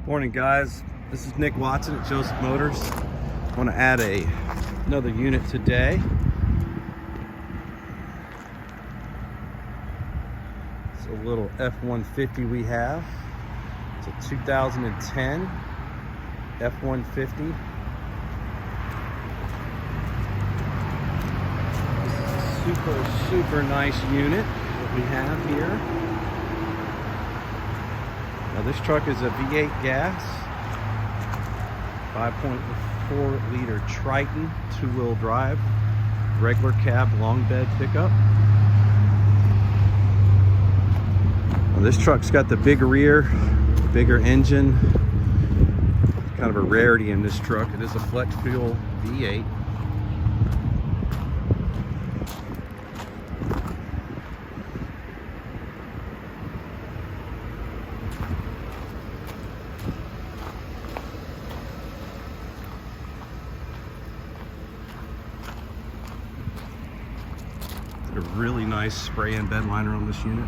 Morning guys, this is Nick Watson at Joseph Motors. I want to add another unit today. It's a little F-150 we have. It's a 2010 F-150. This is a super nice unit that we have here. Now this truck is a V8 gas, 5.4 liter Triton, 2-wheel drive, regular cab, long bed pickup. Now this truck's got the big rear, bigger engine, kind of a rarity in this truck. It is a flex fuel V8. A really nice spray-in bed liner on this unit.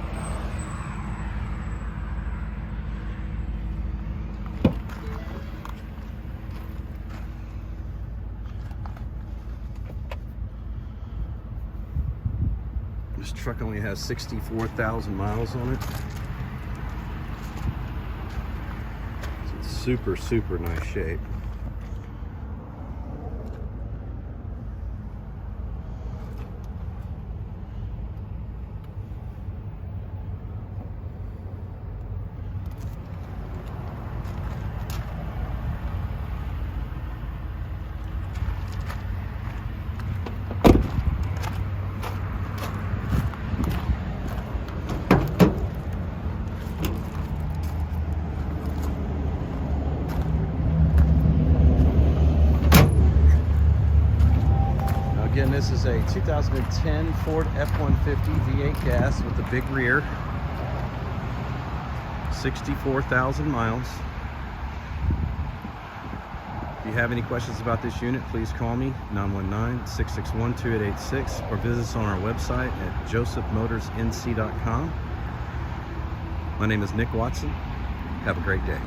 This truck only has 64,000 miles on it. So it's super nice shape. Again, this is a 2010 Ford F-150 V8 gas with a big rear, 64,000 miles. If you have any questions about this unit, please call me, 919-661-2886, or visit us on our website at josephmotorsnc.com. My name is Nick Watson. Have a great day.